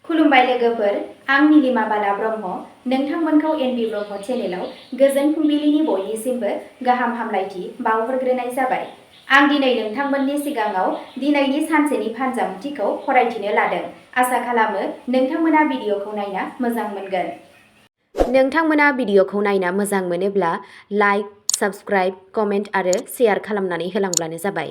खुलुमबाय लोगोफोर, आं नीलिमा बाला ब्रह्म। नोंथांमोनखौ एनबि ब्रह्म चेनेलाव गोजोन फुंबिलिनि बयनिसिमबो गाहाम हामलायथि बावहरग्रोनाय जाबाय। आं दिनै नोंथांमोननि सिगाङाव दिनैनि सानसेनि फानजामुथिखौ फरायथिनो लादों। आसा खालामो नोंथांमोना भिडिअखौ नायना मोजां मोनगोन। नोंथांमोना भिडिअखौ नायना मोजां मोनोब्ला लाइक, साबस्क्राइब, कमेन्ट आरो शेयार खालामनानै होलांब्लानो जाबाय।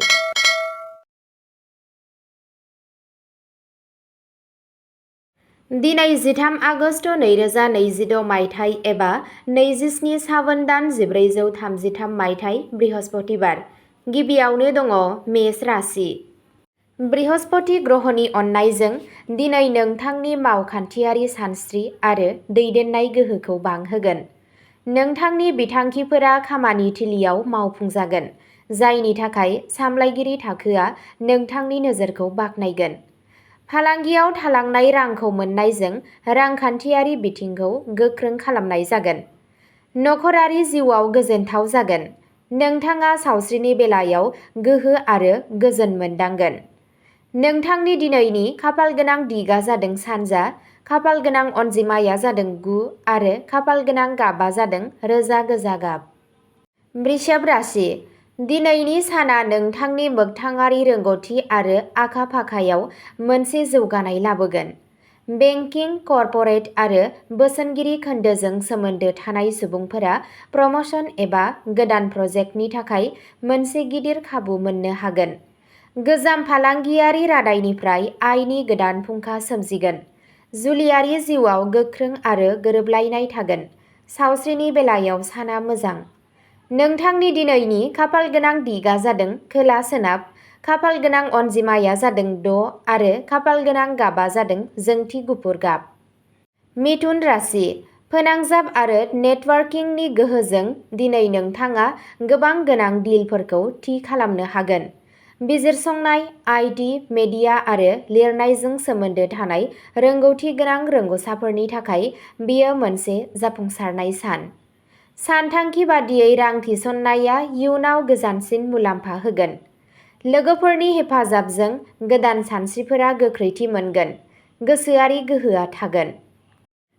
दिनै 13 आगस्ट 2026 मायथाइ एबा 27 सावन दान 1433 मायथाइ बृहस्पतिबार। गिबियावनो दङ मेष राशि। बृहस्पति ग्रहनि अननायजों दिनै नोंथांनि मावखान्थियारि सानस्रि आरो दैदेननाय गोहोखौ बांहोगोन। नोंथांनि बिथांखिफोरा खामानि थिलियाव मावफुंजागोन, जायनि थाखाय सामलायगिरि थाखोआ नोंथांनि नोजोरखौ बाख्नायगोन। फालांगियाव थालांनाय रांखौ मोन्नायजों रांखान्थियारि बिथिंखौ गोख्रों खालामनाय जागोन। नखरारि जिउआव गोजोनथाव जागोन। नोंथाङा सावस्रिनि बेलायाव गोहो आरो गोजोन मोनदांगोन। नोंथांनि दिनैनि खाफालगोनां दिगा जादों सानजा, खाफालगोनां अनजिमाया जादों 9 आरो खाफालगोनां गाबआ जादों रोजा गोजा गाब। वृषभ राशि। दिनैनि साना नोंथांनि मोगथाङारि रोंग'थि आरो आखा-फाखायाव मोनसे जौगानाय लाबोगोन। बेंकिं, कर्परेट आरो बोसोनगिरि खोन्दोजों सोमोन्दो थानाय सुबुंफोरा प्रम'शन एबा गोदान प्रजेक्टनि थाखाय मोनसे गिदिर खाबु मोननो हागोन। गोजाम फालांगियारि रादायनिफ्राय आयनि गोदान फुंखा सोमजिगोन। जुलियारि जिउआव गोख्रों आरो गोरोबलायनाय थागोन। सावस्रिनि बेलायाव साना मोजां। नोंथांनि दिनैनि खाफालगोनां दिगा जादों खोला-सोनाब, खाफालगोनां अनजिमाया जादों 6 आरो खाफालगोनां गाबआ जादों जोंथि गुफुर गाब। मिथुन राशि। फोनांजाब आरो नेटवार्किंनि गोहोजों दिनै नोंथाङा गोबां गोनां डिलफोरखौ थि खालामनो हागोन। बिजिरसंनाय, आईटी, मेडिया आरो लिरनायजों सोमोन्दो थानाय रोंग'थि गोनां रोंग'साफोरनि थाखाय बेयो मोनसे जाफुंसारनाय सान। सानथांखि बादियै रां थिसननाया इयुनाव गोजानसिन मुलाम्फा होगोन। लोगोफोरनि हेफाजाबजों गोदान सानस्रिफोरा गोख्रैथि मोनगोन। गोसोआरि गोहोआ थागोन।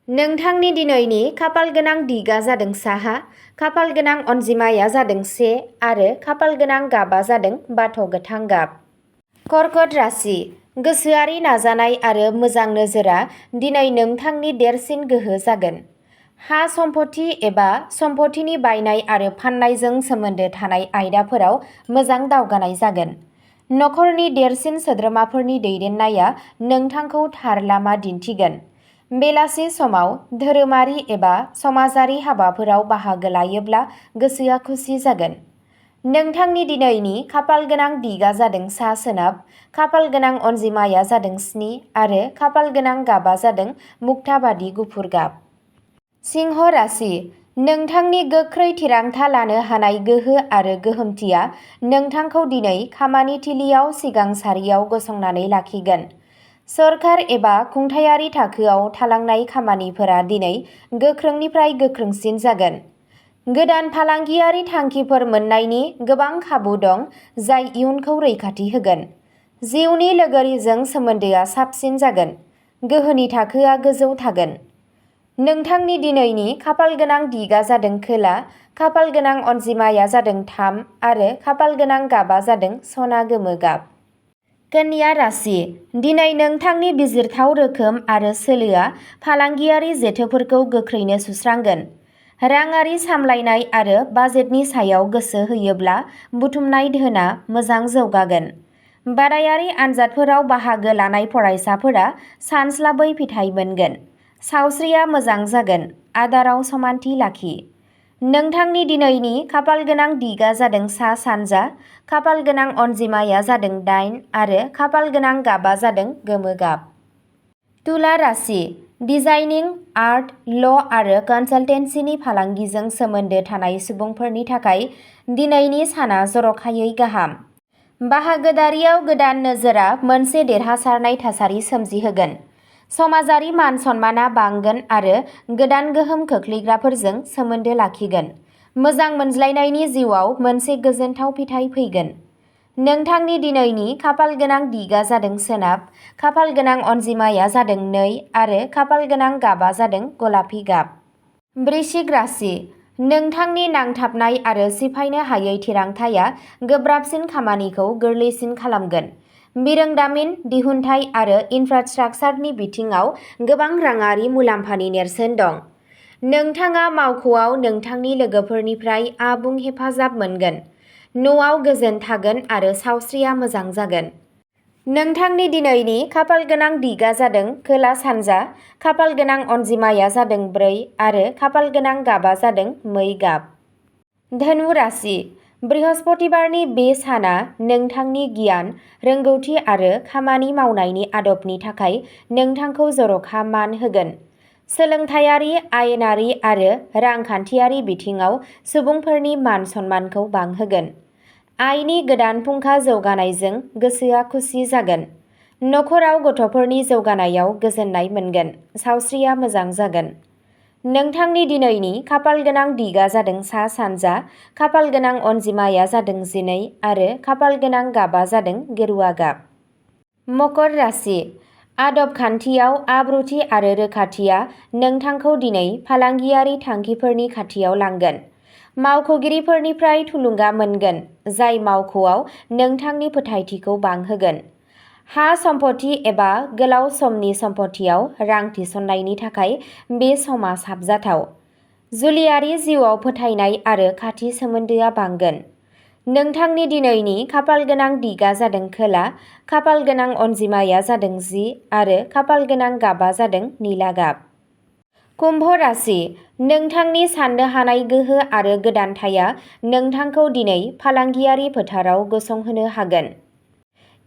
नोंथांनि दिनैनि खाफालगोनां दिगा जादों साहा, खाफालगोनां अनजिमाया जादों 1 आरो खाफालगोनां गाबआ जादों बाथ' गोथां गाब। कर्कट राशि। गोसोआरि नाजानाय आरो मोजां नोजोरआ दिनै नोंथांनि देरसिन गोहो जागोन। हा सम्पथि एबा सम्पथिनि बायनाय आरो फान्नायजों सोमोन्दो थानाय आयदाफोराव मोजां दावगानाय जागोन। नखरनि देरसिन सोद्रोमाफोरनि दैदेननाया नोंथांखौ थार लामा दिन्थिगोन। बेलासि समाव धोरोमारि एबा समाजारि हाबाफोराव बाहागो लायोब्ला गोसोआ खुसि जागोन। नोंथांनि दिनैनि खाफालगोनां दिगा जादों सा-सोनाब, खाफालगोनां अनजिमाया जादों 7 आरो खाफालगोनां गाबआ जादों मुक्ताबादी गुफुर गाब। सिंह राशि। नोंथांनि गोख्रै थिरांथा लानो हानाय गोहो आरो गोहोमथिया नोंथांखौ दिनै खामानि थिलियाव सिगां सारियाव गसंनानै लाखिगोन। सोरखार एबा खुंथायारि थाखोआव थालांनाय खामानिफोरा दिनै गोख्रोंनिफ्राय गोख्रोंसिन जागोन। गोदान फालांगियारि थांखिफोर मोन्नायनि गोबां खाबु दं, जाय इयुनखौ रैखाथि होगोन। जिउनि लोगोरिजों सोमोन्दोआ साबसिन जागोन। गोहोनि थाखोआ गोजौ थागोन। नोंथांनि दिनैनि खाफालगोनां दिगा जादों खोला, खाफालगोनां अनजिमाया जादों 3 आरो खाफालगोनां गाबआ जादों सना गोमो गाब। कन्या राशि। दिनै नोंथांनि बिजिरथाव रोखोम आरो सोलोआ फालांगियारि जेथोफोरखौ गोख्रैनो सुस्रांगोन। राङारि सामलायनाय आरो बाजेटनि सायाव गोसो होयोब्ला बुथुमनाय धोनआ मोजां जौगागोन। बादायारि आनजादफोराव बाहागो लानाय फरायसाफोरा सानस्लाबै फिथाइ मोनगोन। सावस्रिया मोजां जागोन। आदाराव समानथि लाखि। नोंथांनि दिनैनि खाफालगोनां दिगा जादों सा-सानजा, खाफालगोनां अनजिमाया जादों 8 आरो खाफालगोनां गाबआ जादों गोमो गाब। तुला राशि। डिजाइनिं, आर्ट, ल' आरो कनसालटेन्सिनि फालांगिजों सोमोन्दो थानाय सुबुंफोरनि थाखाय दिनैनि साना जर'खायै गाहाम। बाहागोदारियाव गोदान नोजोरआ मोनसे देरहासारनाय थासारि सोमजिहोगोन। समाजारि मान-सन्मानआ बांगोन आरो गोदान गोहोम खोख्लैग्राफोरजों सोमोन्दो लाखिगोन। मोजां मोनज्लायनायनि जिउआव मोनसे गोजोनथाव फिथाइ फैगोन। नोंथांनि दिनैनि खाफाल गोनां दिगा जादों सोनाब, खाफाल गोनां अनजिमाया जादों 2 आरो खाफाल गोनां गाबा जादों गलापि गाब। वृश्चिक राशि, नोंथांनि नांथाबनाय आरो सिफायनो हायै थिरांथाया गोब्राबसिन खामानिखौ गोरलैसिन खालामगोन। बिरोंदामिन, दिहुनथाय आरो इनफ्रास्ट्राकचारनि बिथिङाव गोबां राङारि मुलाम्फानि नेरसोन दं। नोंथाङा मावख'आव नोंथांनि लोगोफोरनिफ्राय आबुं हेफाजाब मोनगोन। न'आव गोजोन थागोन आरो सावस्रिया मोजां जागोन। नोंथांनि दिनैनि खाफाल गोनां दिगा जादों खोला-सानजा, खाफाल गोनां अनजिमाया जादों 4 आरो खाफाल गोनां गाबा जादों मै गाब। धनु राशि, बृहस्पतिबारनि बे साना नोंथांनि गियान, रोंगौथि आरो खामानि मावनायनि आदबनि थाखाय नोंथांखौ जर'खा मान होगोन। सोलोंथायारि, आयेनारि आरो रांखान्थियारि बिथिङाव सुबुंफोरनि मान-सन्मानखौ बांहोगोन। आयनि गोदान फुंखा जौगानायजों गोसोआ खुसि जागोन। नखराव गथ'फोरनि जौगानायाव गोजोननाय मोनगोन। सावस्रिया मोजां जागोन। नोंथांनि दिनैनि खाफाल गोनां दिगा जादों सा-सानजा, खाफाल गोनां अनजिमाया जादों 12 आरो खाफाल गोनां गाबा जादों गेरुवा गाब। मकर राशि, आदब खान्थियाव आब्रुथि आरो रोखाथिया नोंथांखौ दिनै फालांगियारि थांखिफोरनि खाथियाव लांगोन। मावख'गिरिफोरनिफ्राय थुलुंगा मोनगोन, जाय मावख'आव नोंथांनि फोथायथिखौ बांहोगोन। हा-सम्पथि एबा गोलाव समनि सम्पथियाव रां थिसननायनि थाखाय बे समा साबजाथाव। जुलियारि जिउआव फोथायनाय आरो खाथि सोमोन्दोआ बांगोन। नोंथांनि दिनैनि खाफाल गोनां दिगा जादों खोला, खाफाल गोनां अनजिमाया जादों 10 आरो खाफाल गोनां गाबा जादों निला गाब। कुम्भ राशि, नोंथांनि साननो हानाय गोहो आरो गोदानथाया नोंथांखौ दिनै फालांगियारि फोथाराव गसंहोनो हागोन।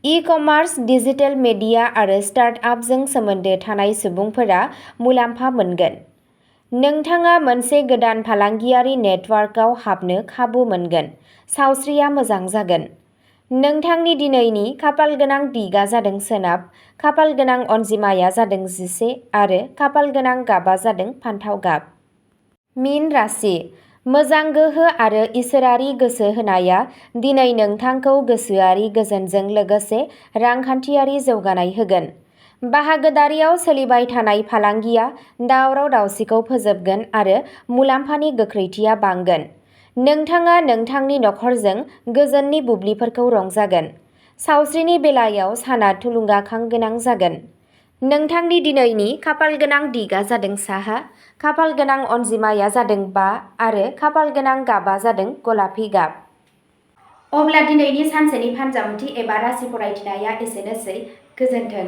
इ-कमार्स, डिजिटेल मिडिया आरो स्टार्ट-आपजों सोमोन्दो थानाय सुबुंफोरा मुलाम्फा मोनगोन। नोंथाङा मोनसे गोदान फालांगियारि नेटवर्कआव हाबनो खाबु मोनगोन। सावस्रिया मोजां जागोन। नोंथांनि दिनैनि खाफाल गोनां दिगा जादों सोनाब, खाफाल गोनां अनजिमाया जादों 11 आरो खाफाल गोनां गाबा जादों फान्थाव गाब। मीन राशि, मोजां गोहो आरो इसोरारि गोसो होनाया दिनै नोंथांखौ गोसोआरि गोजोनजों लोगोसे रांखान्थियारि जौगानाय होगोन। बाहागोदारियाव सोलिबाय थानाय फालांगिया दावराव-दावसिखौ फोजोबगोन आरो मुलाम्फानि गोख्रैथिया बांगोन। नोंथाङा नोंथांनि नखरजों गोजोननि बुब्लिफोरखौ रंजागोन। सावस्रिनि बेलायाव साना थुलुंगाखां गोनां जागोन। नोंथांनि दिनैनि खाफाल गोनां दिगा जादों साहा, खाफाल गोनां अनजिमाया जादों 5 आरो खाफाल गोनां गाबा जादों गलापि गाब। अब्ला दिनैनि सानसेनि फानजामुथि एबा राशि फरायथिनाया एसेनोसै। गोजोन्थों।